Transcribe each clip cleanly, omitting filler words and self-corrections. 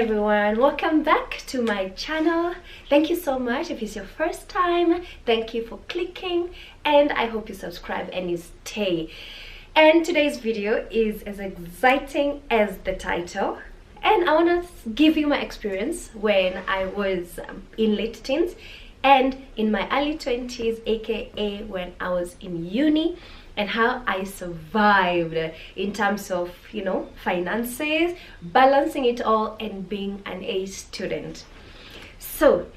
everyone, welcome back to my channel. Thank you so much. If it's your first time, thank you for clicking, and I hope you subscribe and you stay. And today's video is as exciting as the title, and I want to give you my experience when I was in late teens and in my early 20s, aka when I was in uni, and how I survived in terms of, finances, balancing it all, and being an A student. So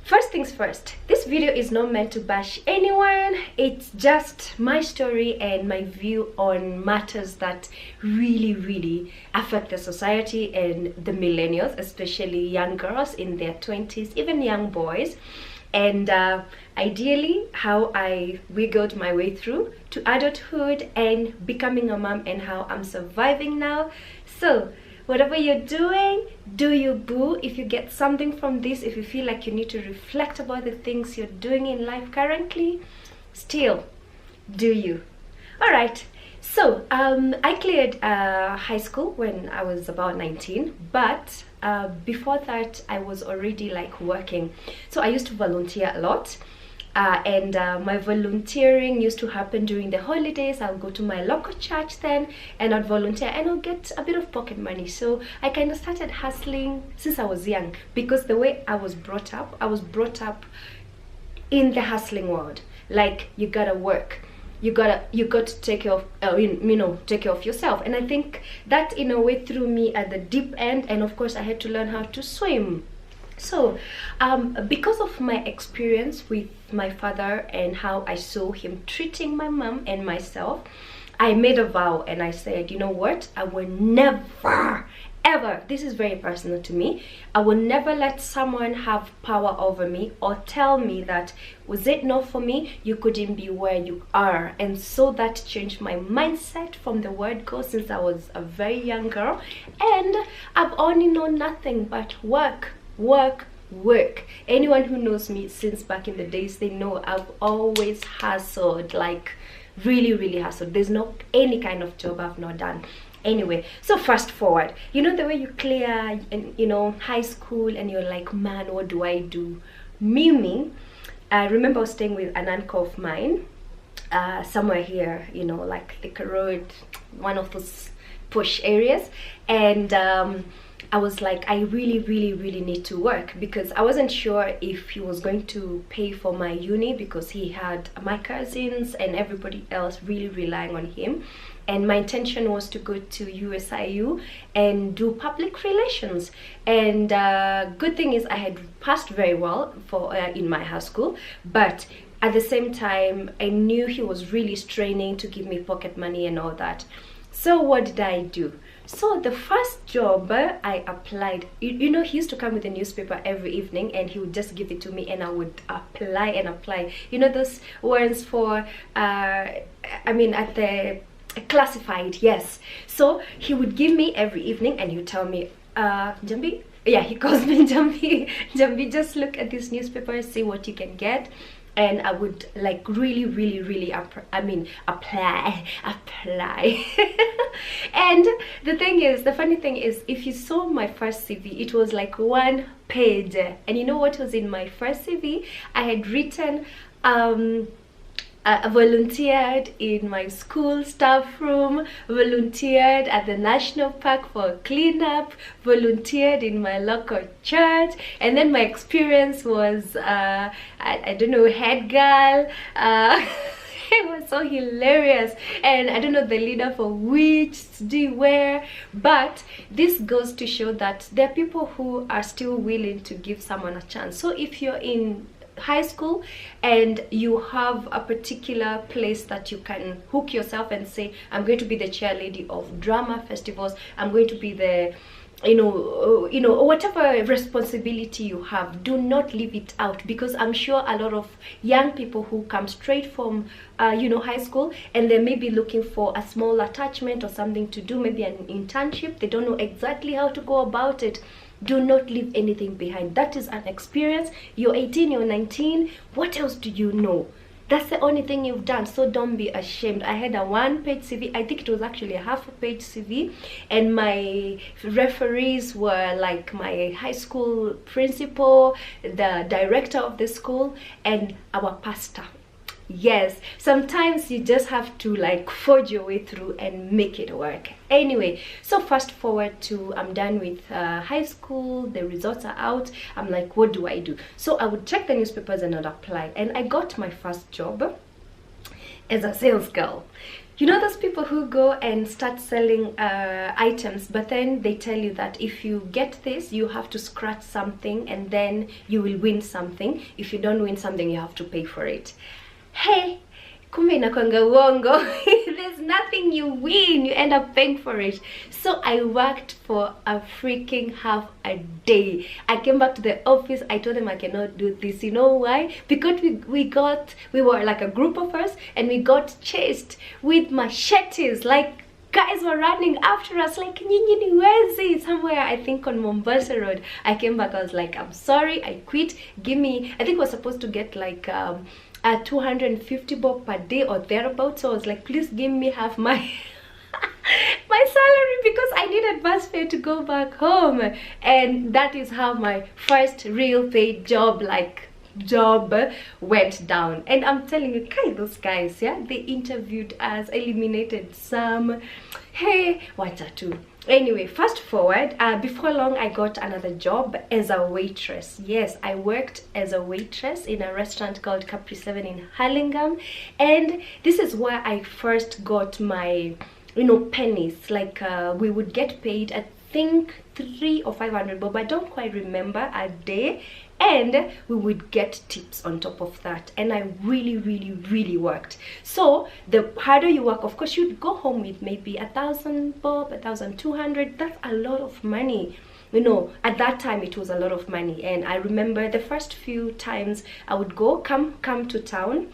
first things first, this video is not meant to bash anyone. It's just my story and my view on matters that really affect the society and the millennials, especially young girls in their 20s, even young boys. And ideally how I wiggled my way through to adulthood and becoming a mom, and how I'm surviving now. So whatever you're doing, do you boo. If you get something from this, if you feel like you need to reflect about the things you're doing in life currently, still do you. All right, so I cleared high school when I was about 19, but before that I was already like working. So I used to volunteer a lot, and my volunteering used to happen during the holidays. I'll go to my local church then, and I'd volunteer and I'll get a bit of pocket money. So I kind of started hustling since I was young, because the way I was brought up in the hustling world. Like, you gotta work, you got to take care of take care of yourself. And I think that in a way threw me at the deep end, and of course I had to learn how to swim. So because of my experience with my father and how I saw him treating my mom and myself, I made a vow and I said, you know what, I will never ever, this is very personal to me, I will never let someone have power over me or tell me that was it not for me, you couldn't be where you are. And so that changed my mindset from the word go since I was a very young girl, and I've only known nothing but work. Anyone who knows me since back in the days, they know I've always hustled, like really hustled. There's not any kind of job I've not done. Anyway, so fast forward, the way you clear and high school and you're like, man, what do I do? Me, I remember I was staying with an uncle of mine somewhere here, like Thika Road, one of those push areas. And I was like, I really need to work, because I wasn't sure if he was going to pay for my uni, because he had my cousins and everybody else really relying on him. And my intention was to go to USIU and do public relations. And good thing is I had passed very well for in my high school, but at the same time I knew he was really straining to give me pocket money and all that. So what did I do? So the first job I applied, he used to come with a newspaper every evening and he would just give it to me, and I would apply and apply. Those ones for at the classified, yes. So he would give me every evening and he would tell me, Jambi, yeah, he calls me Jambi, Jambi, just look at this newspaper, see what you can get. And I would like really apply. And the funny thing is, if you saw my first CV, it was like one page. And you know what was in my first CV? I had written I volunteered in my school staff room, volunteered at the national park for cleanup, volunteered in my local church, and then my experience was I don't know, head girl. It was so hilarious, and I don't know the leader for which do where, but this goes to show that there are people who are still willing to give someone a chance. So if you're in high school and you have a particular place that you can hook yourself and say, I'm going to be the chairlady of drama festivals, I'm going to be the whatever responsibility you have, do not leave it out, because I'm sure a lot of young people who come straight from high school and they may be looking for a small attachment or something to do, maybe an internship, they don't know exactly how to go about it. Do not leave anything behind. That is an experience. You're 18, you're 19, what else do you know? That's the only thing you've done, so don't be ashamed. I had a 1-page CV. I think it was actually a half-page CV, and my referees were like my high school principal, the director of the school, and our pastor. Yes, sometimes you just have to like forge your way through and make it work. Anyway, so fast forward to I'm done with high school, the results are out. I'm like, what do I do? So I would check the newspapers and I'd apply, and I got my first job as a sales girl. You know those people who go and start selling items, but then they tell you that if you get this, you have to scratch something and then you will win something. If you don't win something, you have to pay for it. Hey, kumbe inakwanga uongo. There's nothing you win, you end up paying for it. So I worked for a freaking half a day. I came back to the office, I told them I cannot do this. You know why? Because we were like a group of us, and we got chased with machetes. Like, guys were running after us like nyinyi niwezi, somewhere I think on Mombasa Road. I came back, I was like, I'm sorry, I quit. Give me, I think we're supposed to get like a 250 bob per day or thereabouts. So I was like, please give me half my my salary, because I needed bus fare to go back home. And that is how my first real paid job went down. And I'm telling you, those guys, yeah, they interviewed us, eliminated some. Hey, what a two. Anyway, fast forward, before long I got another job as a waitress. Yes, I worked as a waitress in a restaurant called Capri 7 in Hurlingham, and this is where I first got my, you know, pennies. Like we would get paid, I think 300 or 500 bob, I don't quite remember, a day, and we would get tips on top of that. And I really worked. So the harder you work, of course, you'd go home with maybe 1,000 bob, 1,200. That's a lot of money. You know, at that time it was a lot of money. And I remember the first few times I would come to town,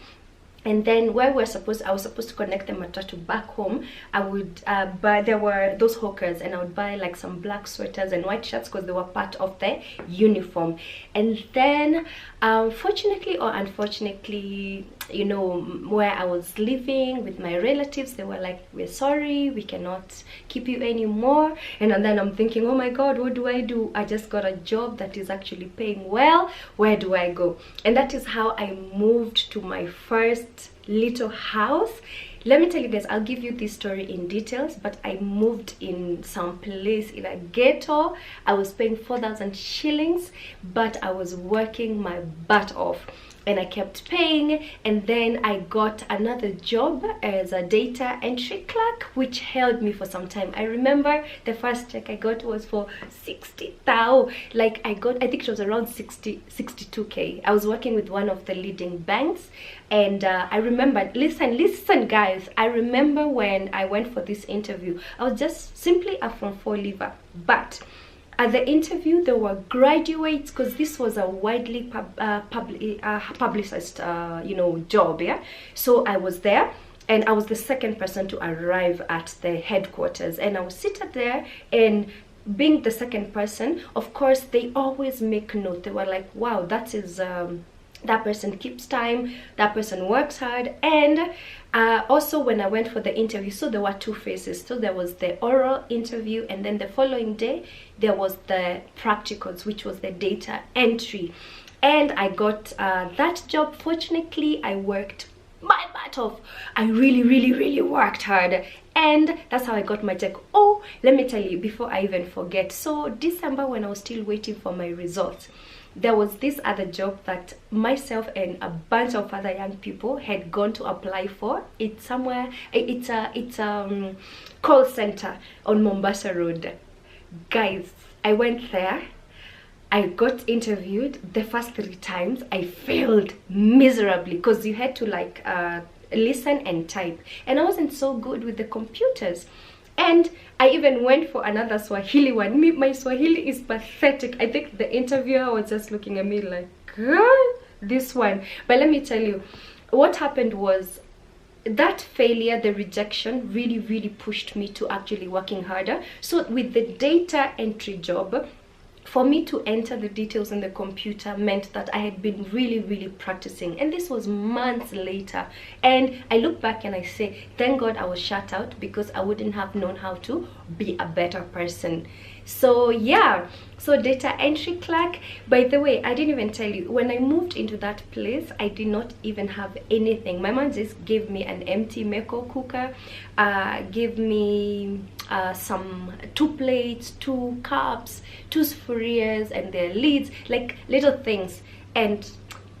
and then where I was supposed to connect the matatu back home, I would buy, there were those hawkers, and I would buy like some black sweaters and white shirts because they were part of the uniform. And then fortunately or unfortunately, you know, where I was living with my relatives, they were like, we're sorry, we cannot keep you anymore. And then I'm thinking, oh my god, what do I do? I just got a job that is actually paying well. Where do I go? And that is how I moved to my first little house. Let me tell you guys, I'll give you this story in details, but I moved in some place in a ghetto. I was paying 4,000 shillings, but I was working my butt off, and I kept paying. And then I got another job as a data entry clerk, which held me for some time. I remember the first check I got was for 60,000. Like I think it was around 62k. I was working with one of the leading banks, and I remember, listen guys, I remember when I went for this interview, I was just simply a Form 4 leaver, but at the interview there were graduates, because this was a widely publicized you know, job. Yeah, so I was there, and I was the second person to arrive at the headquarters, and I was seated there, and being the second person, of course they always make note. They were like, wow, that is that person keeps time, that person works hard. And also when I went for the interview, so there were two phases. So there was the oral interview, and then the following day there was the practicals, which was the data entry. And I got that job. Fortunately, I worked my butt off. I really worked hard, and that's how I got my check. Oh, let me tell you before I even forget, so December, when I was still waiting for my results, there was this other job that myself and a bunch of other young people had gone to apply for. It's somewhere, it's a call center on Mombasa Road. Guys, I went there, I got interviewed. The first 3 times I failed miserably, because you had to like listen and type, and I wasn't so good with the computers. And I even went for another Swahili one. My Swahili is pathetic. I think the interviewer was just looking at me like, girl, this one. But let me tell you, what happened was that failure, the rejection, really pushed me to actually working harder. So with the data entry job, for me to enter the details in the computer meant that I had been really practicing, and this was months later. And I look back and I say, thank God I was shut out, because I wouldn't have known how to be a better person. So yeah, so data entry clerk. By the way, I didn't even tell you, when I moved into that place, I did not even have anything. My mom just gave me an empty meko cooker, gave me some 2 plates, 2 cups, 2 sphurias and their lids, like little things. And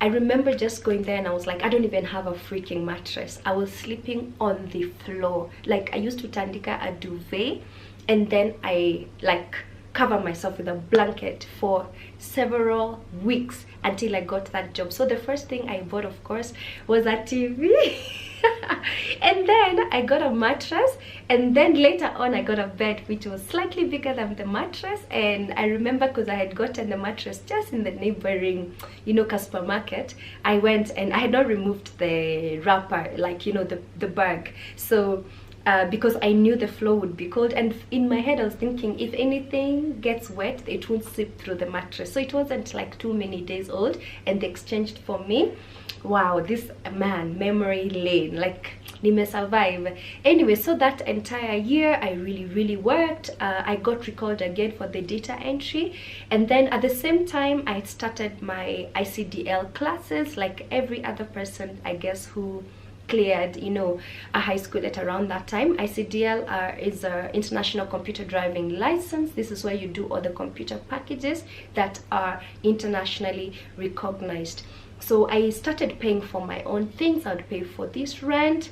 I remember just going there and I was like, I don't even have a freaking mattress. I was sleeping on the floor. Like, I used to tandika a duvet, and then I like cover myself with a blanket for several weeks until I got that job. So the first thing I bought, of course, was a TV. And then I got a mattress, and then later on I got a bed which was slightly bigger than the mattress. And I remember, because I had gotten the mattress just in the neighboring, you know, supermarket, I went and I had not removed the wrapper, like, you know, the bag. So because I knew the floor would be cold, and in my head I was thinking, if anything gets wet, it won't seep through the mattress. So it wasn't like too many days old, and they exchanged for me. Wow, this man, memory lane, like nime survive. Anyway, so that entire year I really worked. I got recalled again for the data entry, and then at the same time I started my ICDL classes, like every other person, I guess, who cleared, you know, a high school at around that time. ICDL is an international computer driving license. This is where you do all the computer packages that are internationally recognized. So I started paying for my own things. I would pay for this rent,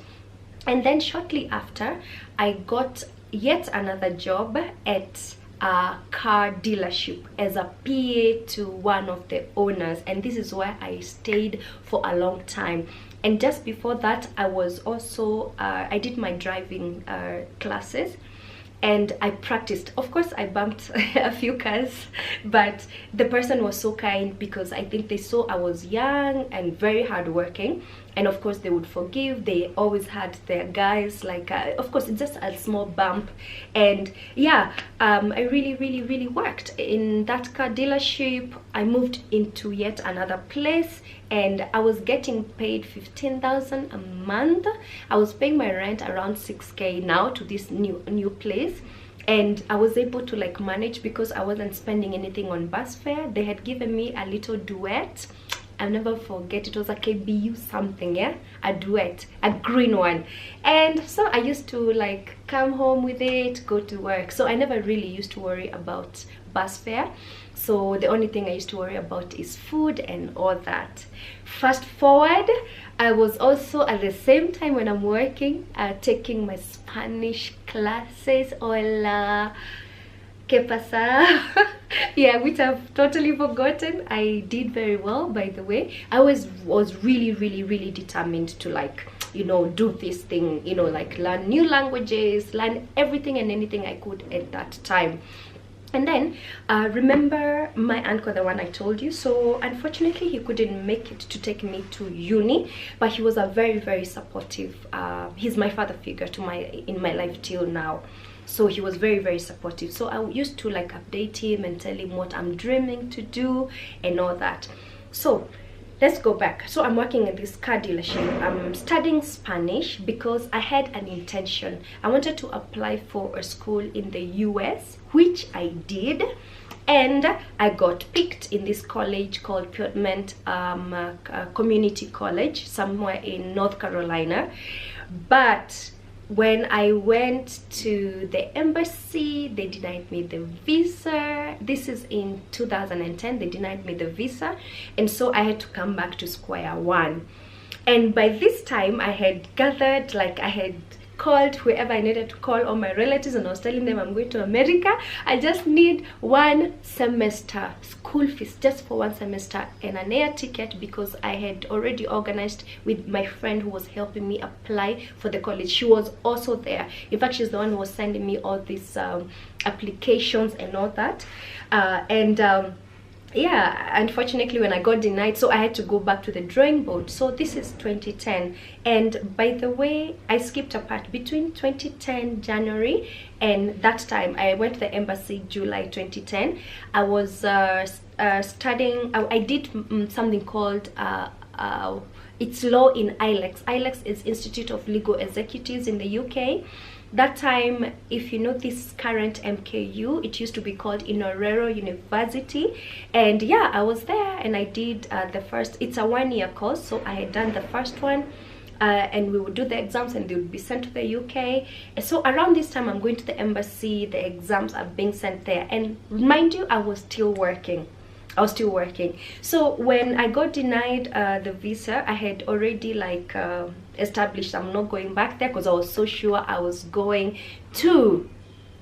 and then shortly after I got yet another job at a car dealership as a PA to one of the owners, and this is where I stayed for a long time. And just before that, I was also I did my driving classes, and I practiced. Of course, I bumped a few cars, but the person was so kind, because I think they saw I was young and very hardworking, and of course they would forgive. They always had their guys, like of course it's just a small bump. And yeah, I really worked in that car dealership. I moved into yet another place, and I was getting paid 15,000 a month. I was paying my rent around 6K now to this new place, and I was able to like manage, because I wasn't spending anything on bus fare. They had given me a little duet. I'll never forget, it was a KBU something, yeah, a duet, a green one. And so I used to like come home with it, go to work. So I never really used to worry about bus fare. So the only thing I used to worry about is food and all that. Fast forward, I was also at the same time when I'm working, taking my Spanish classes. Hola, ¿qué pasa? Yeah, which I've totally forgotten. I did very well, by the way. I was really determined to, like, you know, do this thing, you know, like learn new languages, learn everything and anything I could at that time. And then remember my uncle, the one I told you? So unfortunately he couldn't make it to take me to uni, but he was a very supportive, he's my father figure to in my life till now. So he was very supportive. So I used to like update him and tell him what I'm dreaming to do and all that. So let's go back. So I'm working at this car dealership. I'm studying Spanish because I had an intention. I wanted to apply for a school in the US, which I did, and I got picked in this college called Piedmont Community College, somewhere in North Carolina. But when I went to the embassy, they denied me the visa. This is in 2010. They denied me the visa, and so I had to come back to square one. And by this time I had gathered, like I had called whoever I needed to call, all my relatives, and I was telling them I'm going to America. I just need 1 semester school fees, just for 1 semester, and an air ticket, because I had already organized with my friend who was helping me apply for the college. She was also there. In fact, she's the one who was sending me all these applications and all that. yeah, unfortunately when I got denied, so I had to go back to the drawing board. So this is 2010, and by the way, I skipped a part between 2010 January and that time. I went to the embassy July 2010. I was studying. I did something called it's law in ILEX. ILEX is Institute of Legal Executives in the UK. That time, if you know this current MKU, it used to be called Inorero University. And yeah, I was there and I did the first, it's a 1-year course, so I had done the first one. And we would do the exams and they would be sent to the UK. And so around this time, I'm going to the embassy, the exams are being sent there. And mind you, I was still working. So when I got denied the visa, I had already like established I'm not going back there, because I was so sure I was going to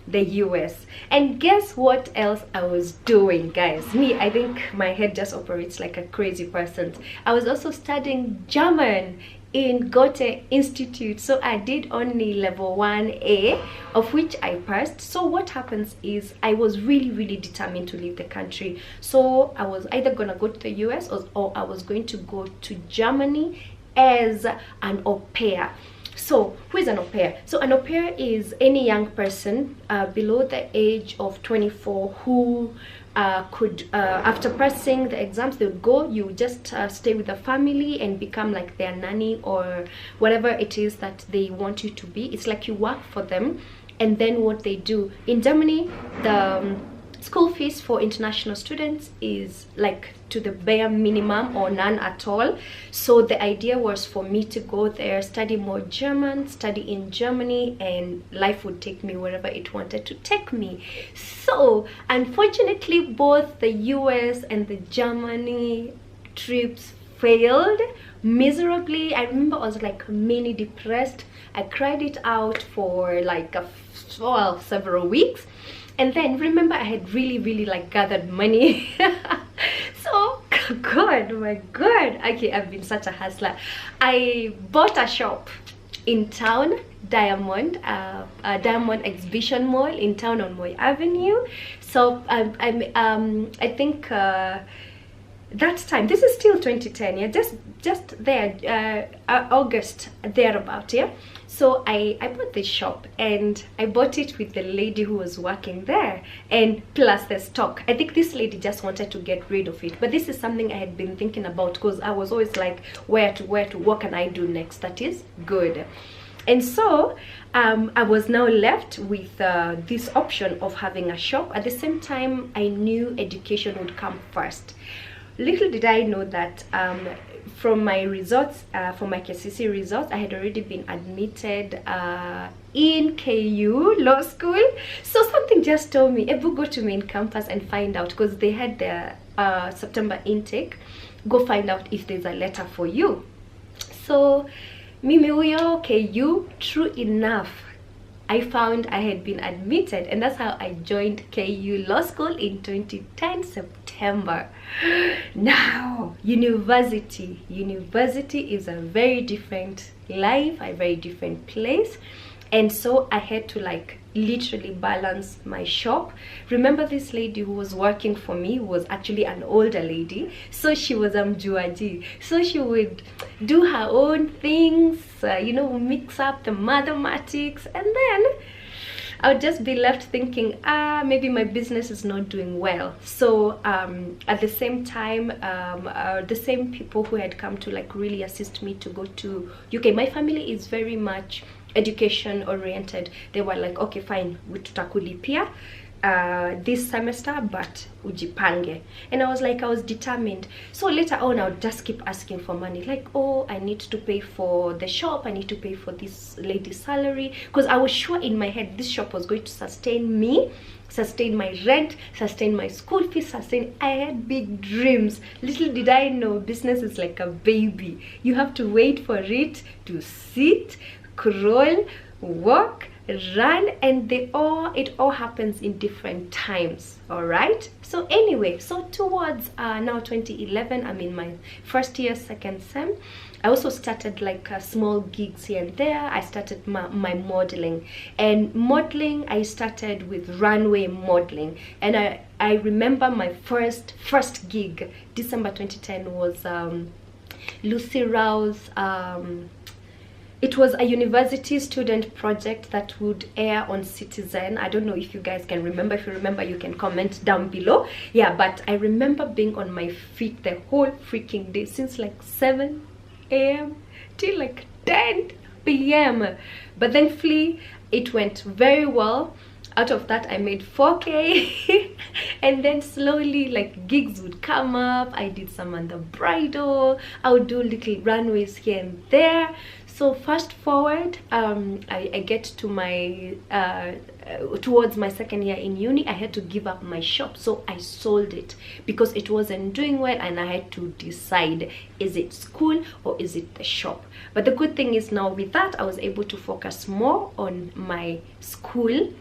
the US. And guess what else I was doing, guys? Me, I think my head just operates like a crazy person. I was also studying German in Goethe Institute. So I did only level 1A, of which I passed. So what happens is I was really determined to leave the country. So I was either gonna go to the US or I was going to go to Germany as an au pair. So who is an au pair? So an au pair is any young person below the age of 24 who could after passing the exams, they would go, you just stay with the family and become like their nanny or whatever it is that they want you to be. It's like you work for them. And then what they do in Germany, the school fees for international students is like to the bare minimum or none at all. So the idea was for me to go there, study more German, study in Germany, and life would take me wherever it wanted to take me. So unfortunately, both the US and the Germany trips failed miserably. I remember I was like mini depressed. I cried it out for like several weeks. And then remember, I had really like gathered money. So God, oh my God, okay, I've been such a hustler. I bought a shop in town, Diamond Exhibition Mall in town on Moy Avenue. So I think that time, this is still 2010, yeah, just there, August thereabout, yeah. So I bought this shop and I bought it with the lady who was working there, and plus the stock. I think this lady just wanted to get rid of it, but this is something I had been thinking about, because I was always like, where to what can I do next that is good. And so I was now left with this option of having a shop. At the same time, I knew education would come first. Little did I know that from my results, from my KCC results, I had already been admitted in KU Law School. So something just told me, Ebu, go to main campus and find out, because they had their September intake. Go find out if there's a letter for you. So Mimi Uyo, KU, true enough, I found I had been admitted, and that's how I joined KU Law School in 2010 September. Now, university is a very different life, a very different place, and so I had to like literally balance my shop. Remember, this lady who was working for me was actually an older lady, so she was mjuaji, so she would do her own things, you know, mix up the mathematics, and then I would just be left thinking, maybe my business is not doing well. So at the same time, the same people who had come to like really assist me to go to UK, my family is very much education oriented. They were like, okay, fine, tutakulipia this semester, but ujipange. And I was determined. So later on, I would just keep asking for money, like, oh, I need to pay for the shop, I need to pay for this lady's salary, because I was sure in my head this shop was going to sustain me, sustain my rent, sustain my school fees, I had big dreams. Little did I know, business is like a baby. You have to wait for it to sit, crawl, walk, run, and it all happens in different times. All right, so anyway, so towards now 2011, I'm in my first year, second sem. I also started like small gigs here and there. I started my modeling, and modeling I started with runway modeling, and I remember my first gig, December 2010, was Lucy Rao's it was a university student project that would air on Citizen. I don't know if you guys can remember. If you remember, you can comment down below. Yeah, but I remember being on my feet the whole freaking day, since like 7 a.m. till like 10 p.m. But thankfully it went very well. Out of that I made 4K and then slowly like gigs would come up. I did some on the bridal. I would do little runways here and there. So fast forward, I get to my towards my second year in uni. I had to give up my shop, so I sold it because it wasn't doing well, and I had to decide, is it school or is it the shop? But the good thing is, now with that I was able to focus more on my school,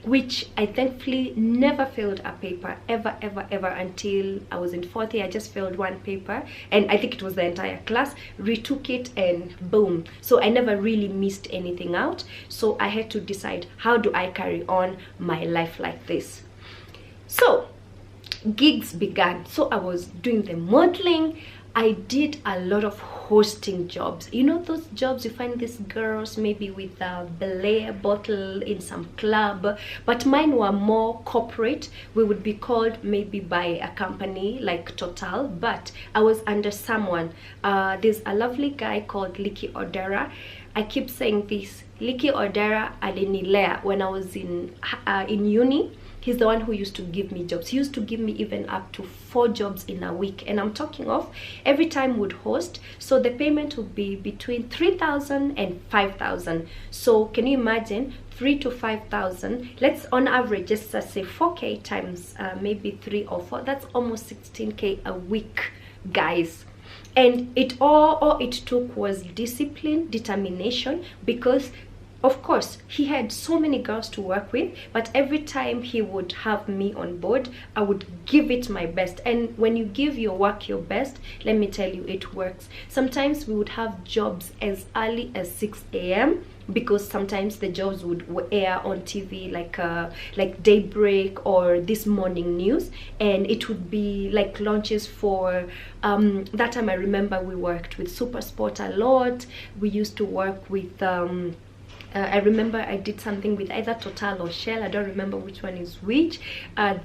which I thankfully never failed a paper ever until I was in 4th year. I just failed one paper, and I think it was the entire class, retook it, and boom. So I never really missed anything out. So I had to decide, how do I carry on my life like this? So gigs began. So I was doing the modeling. I did a lot of hosting jobs. You know those jobs you find these girls maybe with a Belair bottle in some club, but mine were more corporate. We would be called maybe by a company like Total, but I was under someone. There's a lovely guy called Licky Odera. I keep saying this, Licky Odera alinilea when I was in uni. He's the one who used to give me jobs. He used to give me even up to 4 jobs in a week. And I'm talking of every time would host. So the payment would be between 3,000 and 5,000. So can you imagine 3 to 5,000? Let's on average just say 4K times maybe 3 or 4. That's almost 16K a week, guys. And all it took was discipline, determination, because of course, he had so many girls to work with, but every time he would have me on board, I would give it my best. And when you give your work your best, let me tell you, it works. Sometimes we would have jobs as early as 6 a.m. because sometimes the jobs would air on TV like Daybreak or This Morning News, and it would be like launches for that time. I remember we worked with Super Sport a lot. We used to work with I remember I did something with either Total or Shell. I don't remember which one is which.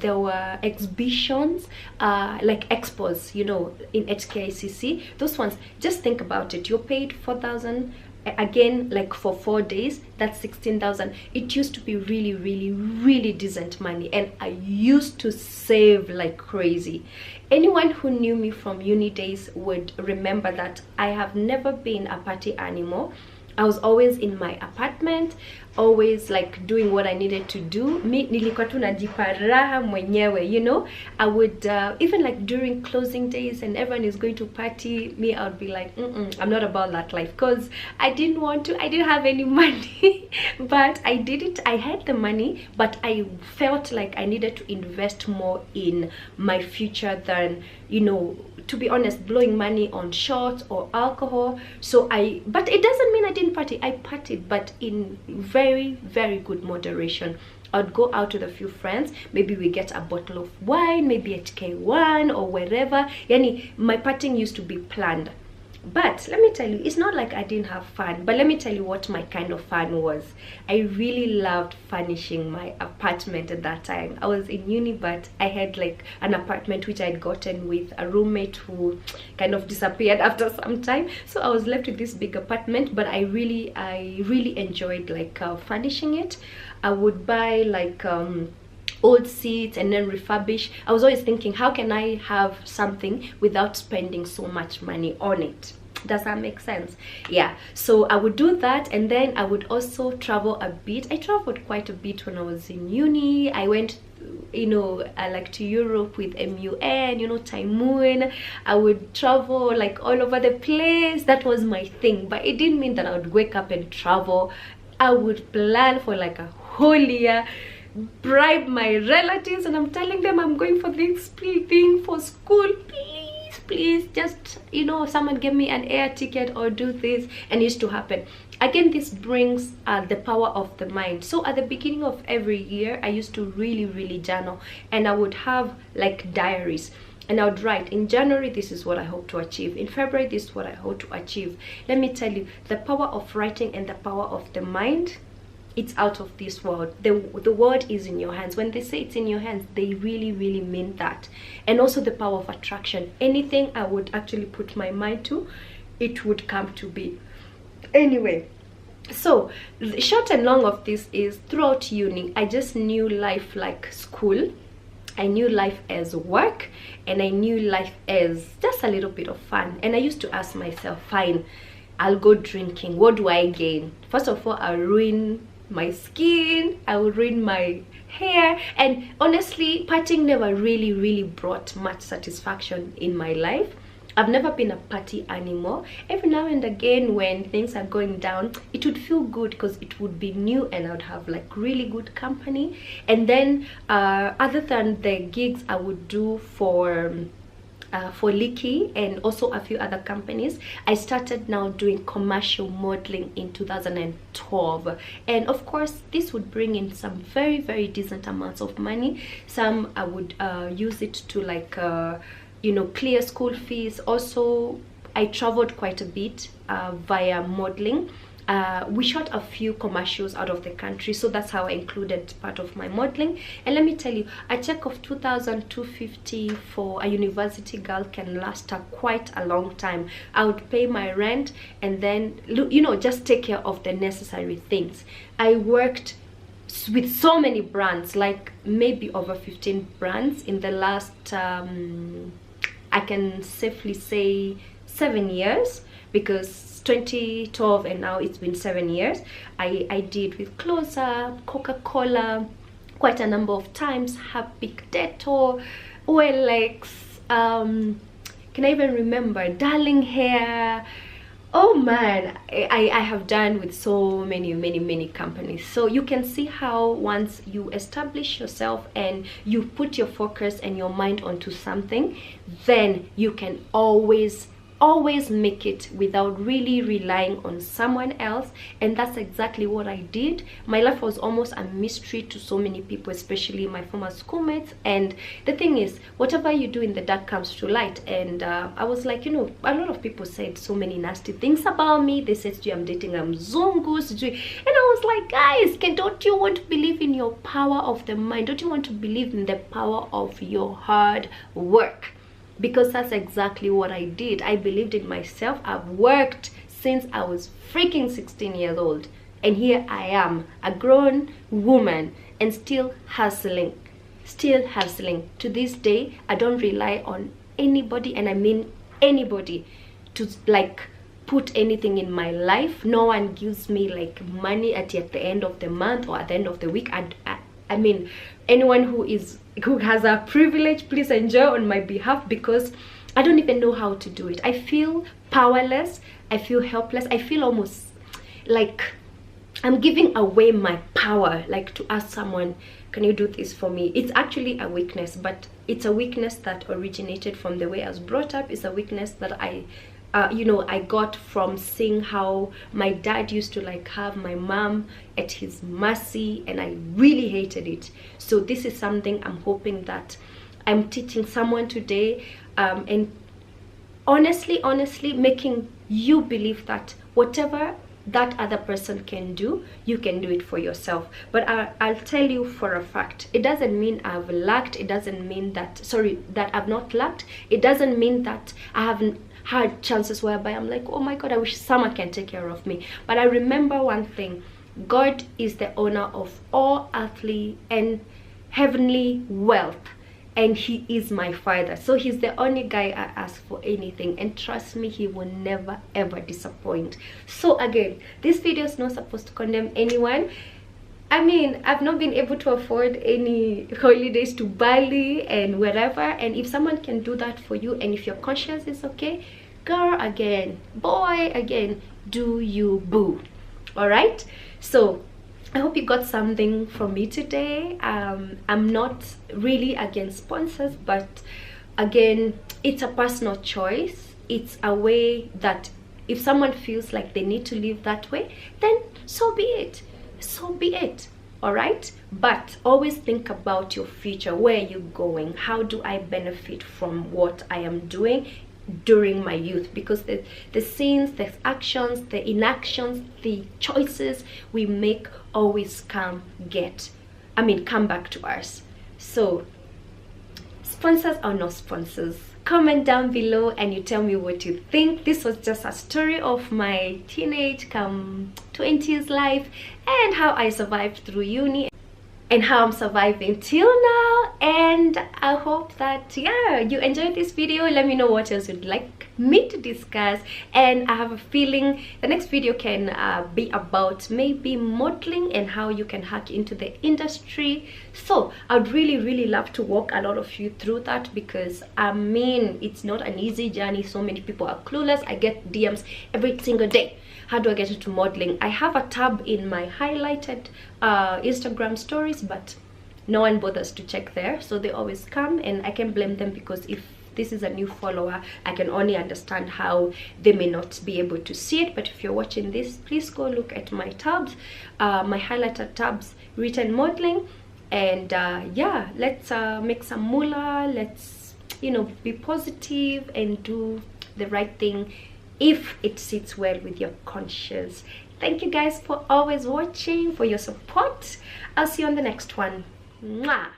There were exhibitions, like expos, you know, in HKICC. Those ones, just think about it. You're paid 4,000 again, like for 4 days. That's 16,000. It used to be really decent money, and I used to save like crazy. Anyone who knew me from uni days would remember that I have never been a party animal. I was always in my apartment, always like doing what I needed to do. Mi nilikuwa tu najipa raha mwenyewe, you know. I would even like during closing days and everyone is going to party, me I would be like, I'm not about that life, because I didn't want to. I didn't have any money but I did it. I had the money, but I felt like I needed to invest more in my future than, you know, to be honest, blowing money on shots or alcohol. So but it doesn't mean I didn't party. I partied, but in very good moderation. I'd go out with a few friends, maybe we get a bottle of wine, maybe at K1 or wherever. Yani, my partying used to be planned. But let me tell you, it's not like I didn't have fun, but let me tell you what my kind of fun was. I really loved furnishing my apartment at that time. I was in uni, but I had like an apartment which I had gotten with a roommate who kind of disappeared after some time. So I was left with this big apartment, but I really enjoyed like furnishing it. I would buy like old seats and then refurbish. I was always thinking, how can I have something without spending so much money on it? Does that make sense? Yeah, so I would do that, and then I would also travel a bit. I traveled quite a bit when I was in uni. I went, you know, like to Europe with MUN, you know, Taimun. I would travel like all over the place. That was my thing, but it didn't mean that I would wake up and travel. I would plan for like a whole year, bribe my relatives, and I'm telling them I'm going for this thing for school. please, just, you know, someone give me an air ticket or do this. And it used to happen. Again, this brings the power of the mind. So at the beginning of every year, I used to really journal, and I would have like diaries, and I would write, in January, this is what I hope to achieve. In February, this is what I hope to achieve. Let me tell you, the power of writing and the power of the mind, it's out of this world. The word is in your hands. When they say it's in your hands, they really mean that. And also the power of attraction. Anything I would actually put my mind to, it would come to be. Anyway, so the short and long of this is, throughout uni, I just knew life like school. I knew life as work, and I knew life as just a little bit of fun. And I used to ask myself, fine, I'll go drinking. What do I gain? First of all, I'll ruin my skin, I will ruin my hair. And honestly, partying never really brought much satisfaction in my life. I've never been a party animal. Every now and again, when things are going down, it would feel good because it would be new and I would have like really good company. And then other than the gigs I would do for Licky and also a few other companies, I started now doing commercial modeling in 2012. And of course, this would bring in some very decent amounts of money. Some I would use it to like you know, clear school fees. Also, I traveled quite a bit via modeling. We shot a few commercials out of the country, so that's how I included part of my modeling. And let me tell you, a check of 2,250 for a university girl can last her quite a long time. I would pay my rent and then, you know, just take care of the necessary things. I worked with so many brands, like maybe over 15 brands in the last I can safely say 7 years, because 2012 and now it's been 7 years. I did with Close Up, Coca-Cola quite a number of times, Happy Detto, OLX, can I even remember, Darling Hair. Oh man, I have done with so many companies. So you can see how once you establish yourself and you put your focus and your mind onto something, then you can always make it without really relying on someone else. And that's exactly what I did. My life was almost a mystery to so many people, especially my former schoolmates. And the thing is, whatever you do in the dark comes to light. And I was like, you know, a lot of people said so many nasty things about me. They said, I'm dating a Mzungu. And I was like, guys, don't you want to believe in your power of the mind? Don't you want to believe in the power of your hard work? Because that's exactly what I did. I believed in myself. I've worked since I was freaking 16 years old. And here I am, a grown woman, and still hustling. Still hustling. To this day, I don't rely on anybody, and I mean anybody, to like put anything in my life. No one gives me like money at the end of the month or at the end of the week. I mean, anyone who has a privilege, please enjoy on my behalf, because I don't even know how to do it. I feel powerless. I feel helpless. I feel almost like I'm giving away my power, like to ask someone, can you do this for me? It's actually a weakness, but it's a weakness that originated from the way I was brought up. It's a weakness that I got from seeing how my dad used to like have my mom at his mercy, and I really hated it. So this is something I'm hoping that I'm teaching someone today, and honestly making you believe that whatever that other person can do, you can do it for yourself. But I'll tell you for a fact, it doesn't mean I've lacked. It doesn't mean that I've not lacked. It doesn't mean that I haven't had chances whereby I'm like, oh my god, I wish someone can take care of me. But I remember one thing: God is the owner of all earthly and heavenly wealth, and he is my father. So he's the only guy I ask for anything, and trust me, he will never ever disappoint. So again, this video is not supposed to condemn anyone. I mean, I've not been able to afford any holidays to Bali and wherever, and if someone can do that for you, and if your conscience is okay, girl again, boy again, do you boo. All right, so I hope you got something from me today. I'm not really against sponsors, but again, it's a personal choice. It's a way that if someone feels like they need to live that way, then so be it. So be it. All right, but always think about your future. Where are you going? How do I benefit from what I am doing during my youth? Because the sins, the actions, the inactions, the choices we make always come back to us. So sponsors or no sponsors, comment down below and you tell me what you think. This was just a story of my teenage come 20s life and how I survived through uni and how I'm surviving till now. And I hope that you enjoyed this video. Let me know what else you'd like me to discuss, and I have a feeling the next video can be about maybe modeling and how you can hack into the industry. So I'd really love to walk a lot of you through that, because it's not an easy journey. So many people are clueless. I get DMs every single day. How do I get into modeling? I have a tab in my highlighted Instagram stories, but no one bothers to check there, so they always come, and I can blame them, because if this is a new follower, I can only understand how they may not be able to see it. But if you're watching this, please go look at my tabs, my highlighted tabs written modeling, and let's make some moolah. Let's be positive and do the right thing if it sits well with your conscience. Thank you guys for always watching, for your support. I'll see you on the next one. Mwah.